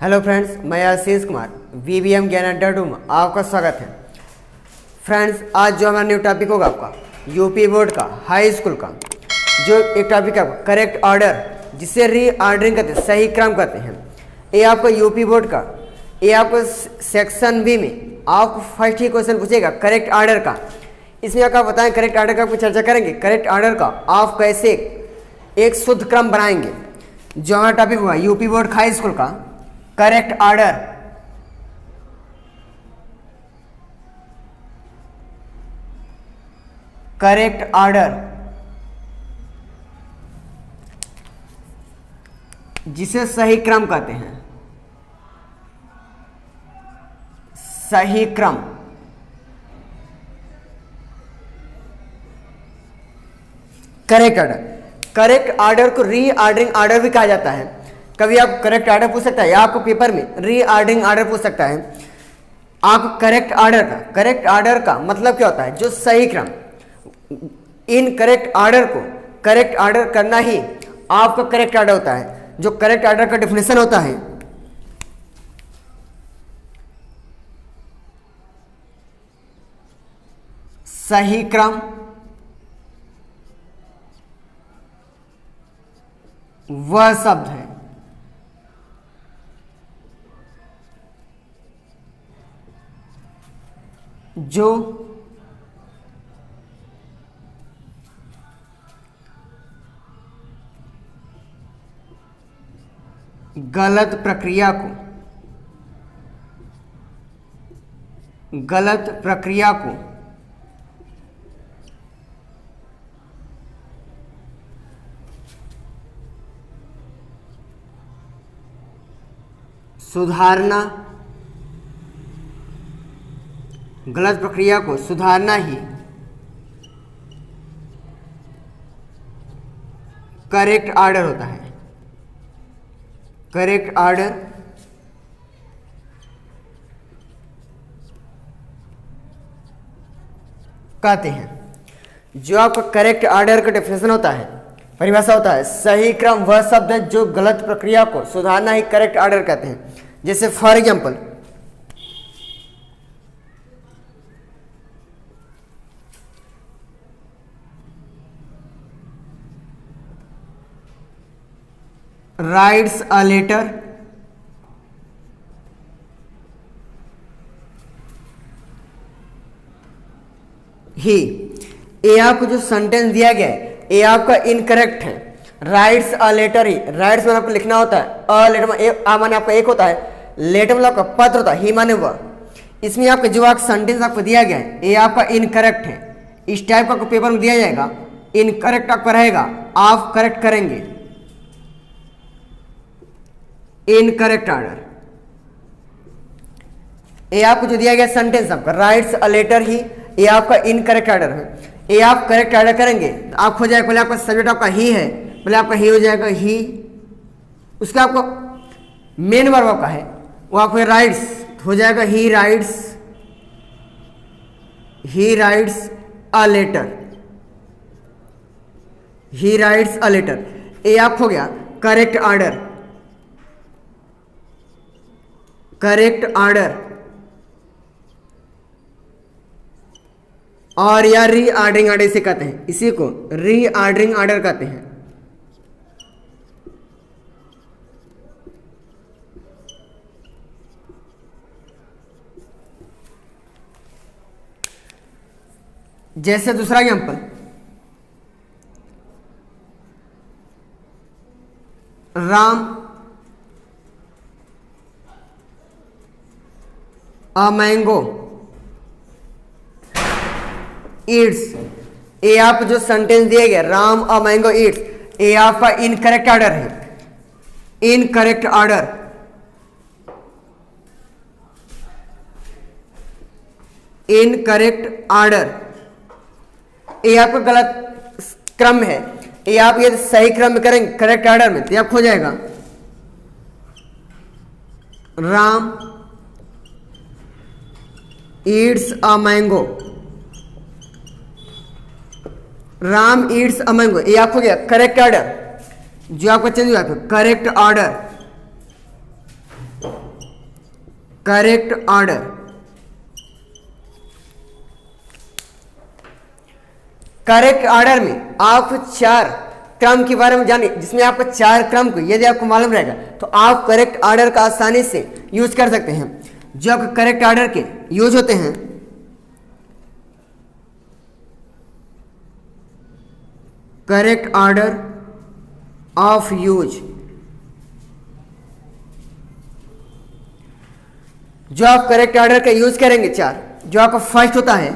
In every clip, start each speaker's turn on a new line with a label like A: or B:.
A: Hello friends, मैं Ashish Kumar VBM ज्ञान अड्डा में आपका स्वागत है। फ्रेंड्स, आज जो हमारा न्यू टॉपिक होगा आपका यूपी बोर्ड का हाई स्कूल का जो एक टॉपिक है आपका करेक्ट ऑर्डर, जिसे रीऑर्डरिंग कहते हैं, सही क्रम कहते हैं। ये आपका यूपी बोर्ड का, ये आपको सेक्शन बी में आपको फर्स्ट ही क्वेश्चन पूछेगा करेक्ट ऑर्डर का। इसमें आपका बताएं करेक्ट ऑर्डर का आपको चर्चा करेंगे। करेक्ट ऑर्डर का आप कैसे एक शुद्ध क्रम बनाएंगे। जो हमारा टॉपिक हुआ यूपी बोर्ड हाई स्कूल का करेक्ट ऑर्डर, करेक्ट ऑर्डर जिसे सही क्रम कहते हैं, सही क्रम। करेक्ट ऑर्डर, करेक्ट ऑर्डर को रीऑर्डरिंग ऑर्डर भी कहा जाता है। कभी आप करेक्ट ऑर्डर पूछ सकता है या आपको पेपर में रीऑर्डरिंग ऑर्डर पूछ सकता है। आप करेक्ट ऑर्डर का मतलब क्या होता है? जो सही क्रम। इन करेक्ट ऑर्डर को करेक्ट ऑर्डर करना ही आपका करेक्ट ऑर्डर होता है। जो करेक्ट ऑर्डर का डेफिनेशन होता है, सही क्रम वह शब्द है जो गलत प्रक्रिया को सुधारना, गलत प्रक्रिया को सुधारना ही करेक्ट ऑर्डर होता है। करेक्ट ऑर्डर कहते हैं। जो आपका करेक्ट ऑर्डर का डेफिनेशन होता है, परिभाषा होता है, सही क्रम वह शब्द है जो गलत प्रक्रिया को सुधारना ही करेक्ट ऑर्डर कहते हैं। जैसे for example, writes a letter he, ये आपको जो सेंटेंस दिया गया है ये आपका इनकरेक्ट है। Writes a letter he, writes में आपको लिखना होता है, अ लेटर में आ माने आपका एक होता है, लेटर में आपका पत्र होता है, ही माने वह। इसमें आपका जो आपका सेंटेंस आपको दिया गया है ये आपका इनकरेक्ट है। इस टाइप का आपको पेपर में दिया जाएगा, इनकरेक्ट आपका रहेगा, आप करेक्ट करेंगे। इनकरेक्ट ऑर्डर, ये आपको जो दिया गया सेंटेंस आपका राइट्स अ लेटर ही, ये आपका इनकरेक्ट ऑर्डर है। ये आप करेक्ट ऑर्डर करेंगे तो आप हो जाएगा, पहले आपका सब्जेक्ट आपका ही है, पहले आपका ही हो जाएगा ही, उसका आपको मेन वर्ब आपका है वो आपको राइट्स हो जाएगा, he writes a letter, he writes a letter. ये आप हो गया करेक्ट ऑर्डर। करेक्ट ऑर्डर और या रीऑर्डरिंग ऑर्डर इसे कहते हैं, इसी को रीऑर्डरिंग ऑर्डर कहते हैं। जैसे दूसरा example, Ram a mango Yeats, ये आप जो सेंटेंस दिए गए राम अ मैंगो ईट्स, ये आपका इनकरेक्ट ऑर्डर है। इनकरेक्ट ऑर्डर, इनकरेक्ट ऑर्डर, ये आपका गलत क्रम है। ये आप ये सही क्रम में करेंगे करेक्ट ऑर्डर में तो आप हो जाएगा Ram Yeats a mango, Ram Yeats a mango, ये आपको क्या करेक्ट ऑर्डर, जो आपका चेंज हुआ correct order, correct order. Correct order में आप 4 क्रम के बारे में जानिए, जिसमें आपको 4 क्रम को यदि आपको मालूम रहेगा तो आप करेक्ट ऑर्डर का आसानी से यूज कर सकते हैं। जो आपके करेक्ट ऑर्डर के यूज होते हैं, करेक्ट ऑर्डर ऑफ यूज, जो आप करेक्ट ऑर्डर का यूज करेंगे 4, जो आपका फर्स्ट होता है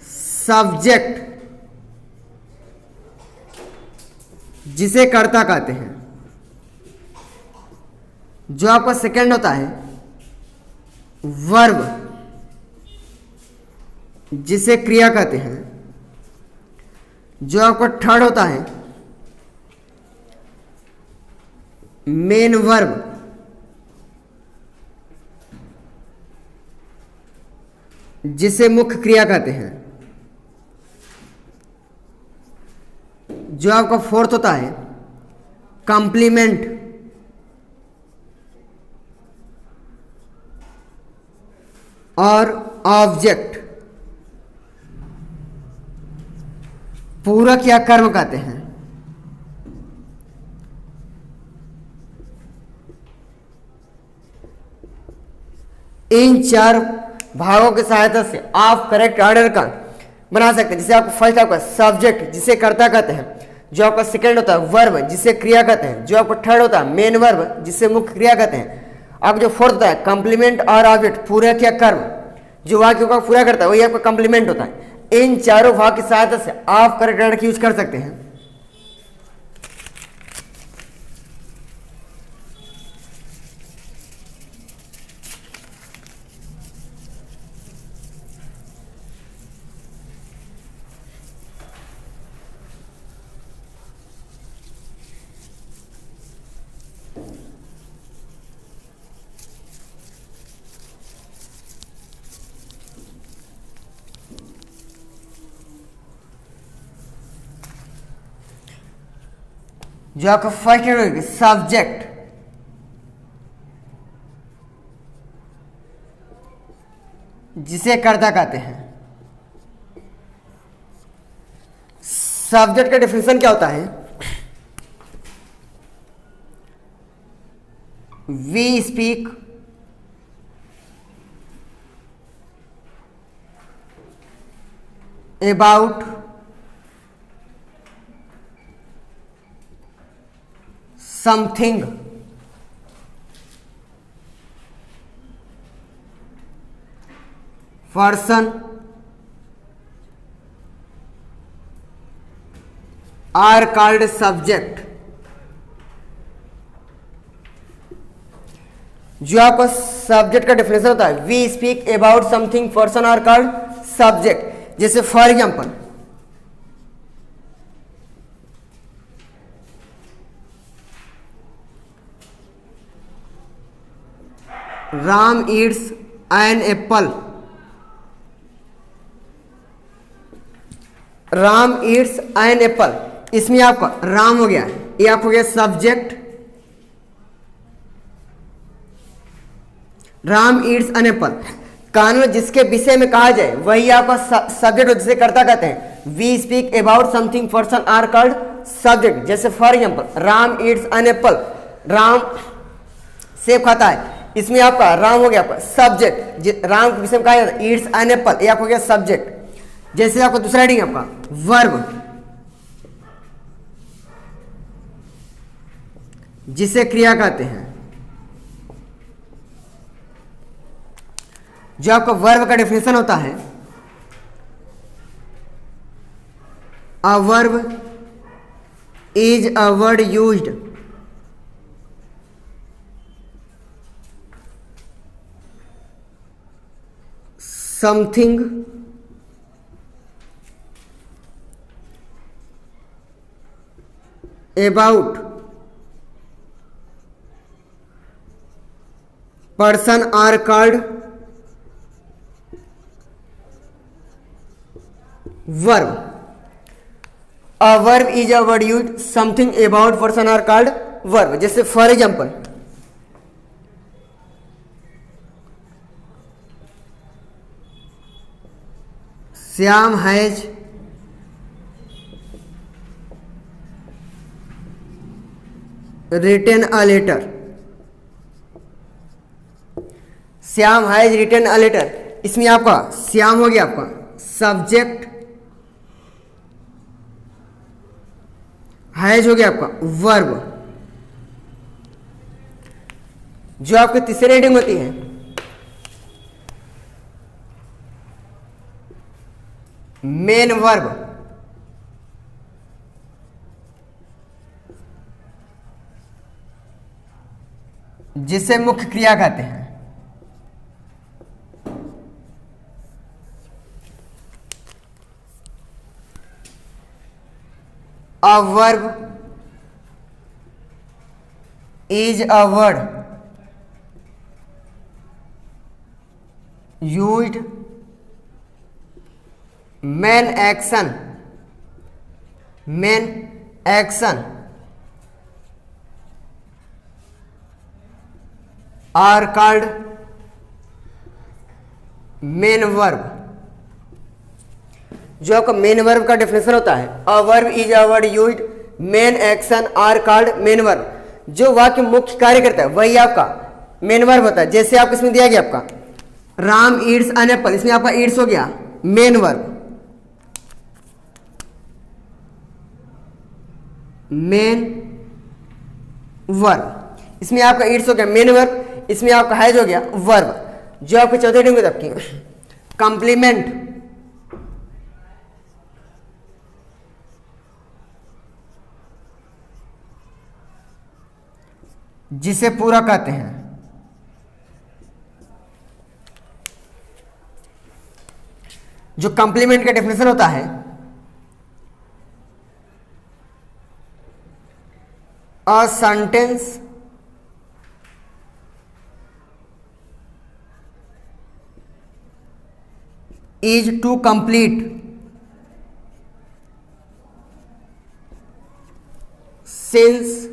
A: सब्जेक्ट, जिसे कर्ता कहते हैं। जो आपका सेकंड होता है वर्ब, जिसे क्रिया कहते हैं। जो आपका थर्ड होता है मेन वर्ब, जिसे मुख्य क्रिया कहते हैं। जो आपका फोर्थ होता है कॉम्प्लीमेंट, और ऑब्जेक्ट, पूरक या कर्म कहते हैं। इन 4 भागों की सहायता से आप करेक्ट ऑर्डर का बना सकते हैं। जैसे आपका फर्स्ट आपका सब्जेक्ट, जिसे कर्ता कहते हैं। जो आपका सेकंड होता है वर्ब, जिसे क्रिया कहते हैं। जो आपका थर्ड होता है मेन वर्ब, जिसे मुख्य क्रिया कहते हैं। आपका जो फोर्थ होता है कॉम्प्लीमेंट और ऑब्जेक्ट, पूरक या कर्म, जो वाक्यों का पूरा करता है वही आपका कॉम्प्लीमेंट होता है। इन चारों भाग की सहायता से आप करेक्ट ऑर्डर यूज कर सकते हैं। जो आपका फर्स्ट सब्जेक्ट, जिसे कर्ता कहते हैं। सब्जेक्ट का डेफिनेशन क्या होता है? We speak about something, person are called subject। जो आपका सब्जेक्ट का डेफिनेशन होता है we speak about something, person are called subject. जैसे for example Ram eats an apple. Ram eats an apple, इसमें आपका राम हो गया, ये आप हो गया subject. Ram eats an apple, कानून जिसके विषय में कहा जाए वही आपका सब्जेक्ट, जिसे कर्ता कहते हैं। We speak about something, person are called subject. जैसे for example Ram eats an apple, Ram सेब खाता है, इसमें आपका राम हो गया आपका सब्जेक्ट। राम के विषय में कहा जाता है ईट्स एन एप्पल, ये आपको हो गया सब्जेक्ट। जैसे आपका दूसरा हेडिंग आपका वर्ब, जिसे क्रिया कहते हैं। जो आपका वर्ब का डेफिनेशन होता है a verb is a word used something about person are called verb। A verb is a word used something about person are called verb। जैसे for example Shyam has written a letter. Shyam has written a letter, इसमें आपका श्याम हो गया आपका subject, has हो गया आपका verb. जो आपकी तीसरी रीडिंग होती है मेन वर्ब, जिसे मुख्य क्रिया कहते हैं। A verb is a word used main action are called main verb। जो आपका मेन वर्ब का डेफिनेशन होता है a verb is a word used main action are called main verb. जो वाक्य मुख्य कार्य करता है वही आपका मेन वर्ब होता है। जैसे आपको इसमें दिया गया आपका राम ईट्स एन एप्पल, इसमें आपका ईट्स हो गया मेन वर्ब, इसमें आपका ईट्स हो गया मेन वर्ब, इसमें आपका हैज हो गया वर्ब। जो आपकी चौथी रीडिंग होती है आपकी कॉम्प्लीमेंट, जिसे पूरा कहते हैं। जो कॉम्प्लीमेंट का डेफिनेशन होता है a sentence is to complete since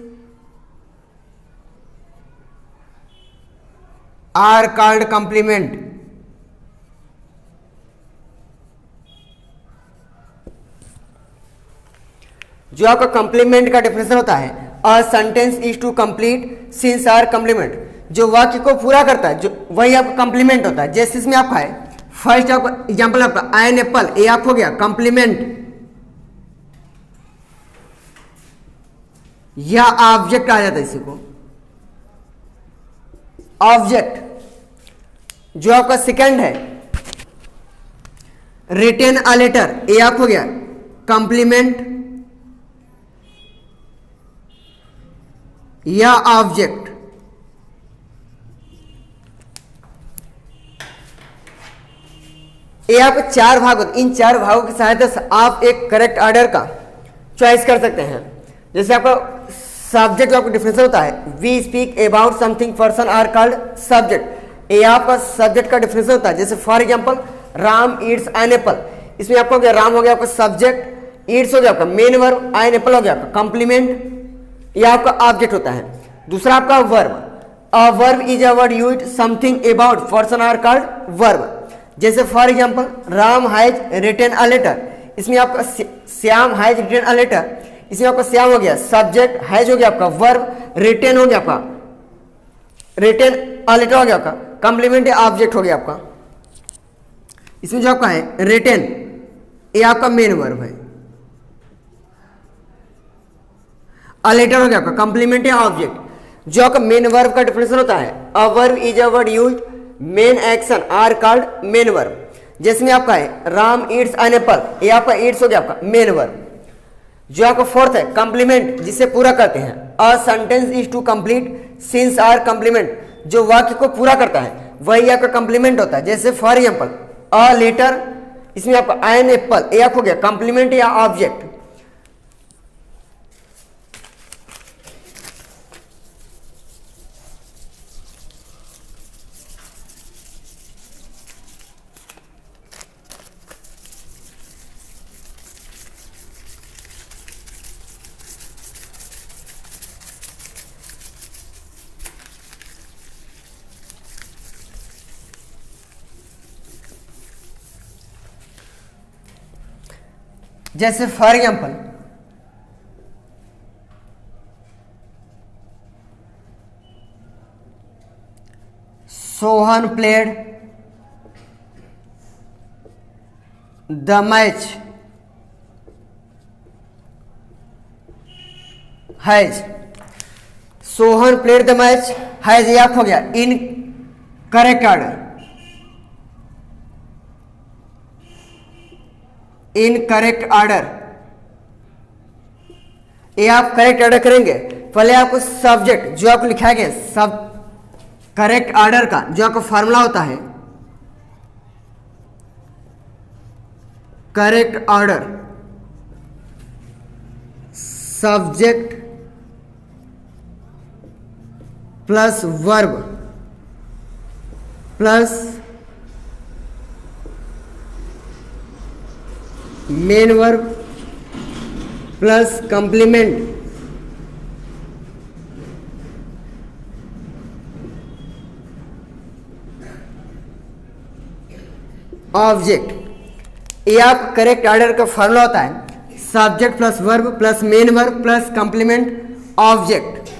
A: are called complement. जो आपका कॉम्प्लीमेंट का डेफिनेशन होता है a sentence is to complete since are complement, जो वाक्य को पूरा करता है जो वही आपका कॉम्प्लीमेंट होता है। जैसे इसमें आपका है फर्स्ट आपका एग्जांपल आपका एन एप्पल, ए आप हो गया कॉम्प्लीमेंट, या ऑब्जेक्ट आ जाता है इसी को ऑब्जेक्ट। जो आपका सेकंड है रिटन अ लेटर, ए आप हो गया कॉम्प्लीमेंट या ऑब्जेक्ट। ये आप चार भाग होते, इन चार भागों की सहायता से आप एक करेक्ट ऑर्डर का चॉइस कर सकते हैं। जैसे आपका सब्जेक्ट जो आपका डिफरेंस होता है we speak about something person are called subject, ये आपका सब्जेक्ट का डिफरेंस होता है। जैसे for example Ram eats an apple, इसमें आपको हो गया राम हो गया आपका सब्जेक्ट, ईट्स हो गया आपका मेन वर्ब, एन एप्पल हो गया आपका कॉम्प्लीमेंट, यह आपका ऑब्जेक्ट होता है। दूसरा आपका verb, a verb is a word used something about person are called verb. जैसे for example Ram has written a letter, इसमें आपका Shyam has written a letter, इसमें आपका श्याम हो गया सब्जेक्ट, हैज हो गया आपका वर्ब, रिटन हो गया आपका रिटन अ लेटर हो गया आपका कॉम्प्लीमेंट ऑब्जेक्ट हो गया आपका। इसमें जो आपका है रिटन, ये आपका मेन वर्ब है, अ लेटर हो गया आपका कॉम्प्लीमेंट ऑब्जेक्ट। जो आपका मेन वर्ब का डिफिनेशन होता है a verb is a word used main action are called main verb. जिसमें आपका है राम ईट्स एन एप्पल, ये आपका ईट्स हो गया आपका मेन वर्ब। जो आपका फोर्थ है कॉम्प्लीमेंट, जिसे पूरा करते हैं a sentence is to complete since are complement, जो वाक्य को पूरा करता है वही आपका कॉम्प्लीमेंट होता है। जैसे फॉर एग्जांपल अ लेटर, इसमें आपका एन एप्पल, ये आप हो गया कॉम्प्लीमेंट या ऑब्जेक्ट। जैसे for example Sohan played the match has, Sohan played the match has, ये आप हो गया in correct order, in correct order. ये आप करेक्ट ऑर्डर करेंगे, पहले आपको सब्जेक्ट जो आपको लिखा गया सब करेक्ट ऑर्डर का जो आपका फॉर्मूला होता है, correct order subject plus verb plus main verb plus complement object. ये आप करेक्ट ऑर्डर का फॉर्मूला होता है subject plus verb plus main verb plus complement object.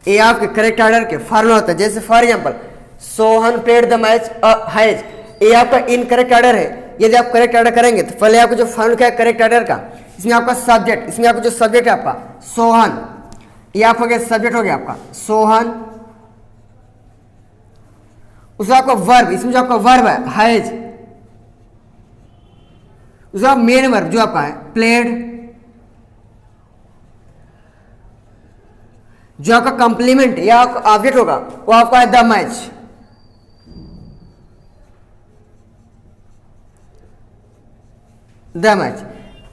A: ये आपके करेक्ट ऑर्डर के फॉर्मूला होता है। जैसे for example Sohan played the match has, ये आपका इनकरेक्ट ऑर्डर है। यदि आप करेक्ट ऑर्डर करेंगे तो पहले आपको जो फॉर्मूला है करेक्ट ऑर्डर का, इसमें आपका सब्जेक्ट, इसमें आपका जो सब्जेक्ट है आपका सोहन, ये आप हो गया सब्जेक्ट हो गया आपका सोहन, उसका आपका वर्ब, इसमें जो आपका वर्ब है हैज, उसका मेन वर्ब जो आपका है प्लेड, जो आपका कंप्लीमेंट या ऑब्जेक्ट होगा वो आपका है द मैच। The match.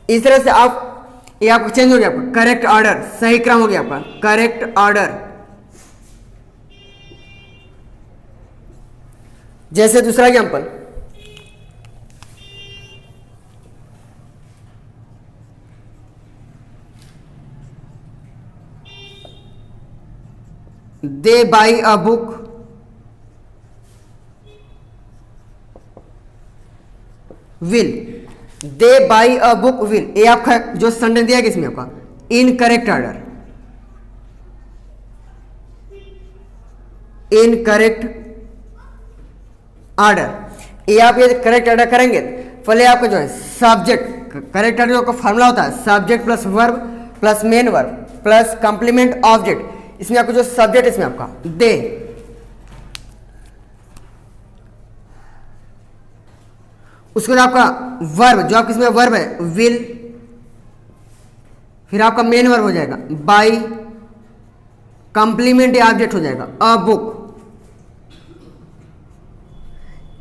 A: इस तरह से आप ये आपको चेंज हो गया आपका करेक्ट ऑर्डर, सही क्रम हो गया आपका करेक्ट ऑर्डर। जैसे दूसरा example they by a book will, they by a book will, ये आपका जो सेंटेंस दिया गया इसमें आपका इनकरेक्ट ऑर्डर, इनकरेक्ट ऑर्डर। ये आप ये करेक्ट ऑर्डर करेंगे, पहले आपका जो है सब्जेक्ट, करेक्ट ऑर्डर का फॉर्मूला होता है subject plus verb plus main verb plus complement object. इसमें आपको जो सब्जेक्ट इसमें आपका दे, उसके बाद आपका वर्ब जो आपका इसमें वर्ब है विल, फिर आपका मेन वर्ब हो जाएगा बाई, कंप्लीमेंट ऑब्जेक्ट हो जाएगा अ बुक।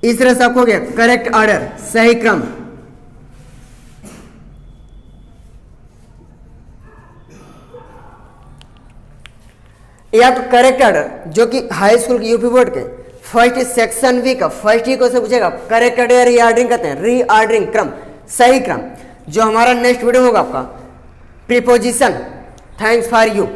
A: इस तरह से आपको हो गया करेक्ट ऑर्डर, सही क्रम। या तो करेक्ट ऑर्डर जो कि हाई स्कूल के यूपी बोर्ड के फर्स्ट सेक्शन वी का फर्स्ट ही क्वेश्चन पूछेगा, करेक्ट ऑर्डर रीऑर्डरिंग कहते हैं, रीऑर्डरिंग क्रम, सही क्रम। जो हमारा नेक्स्ट वीडियो होगा आपका प्रीपोजिशन। Thanks for you.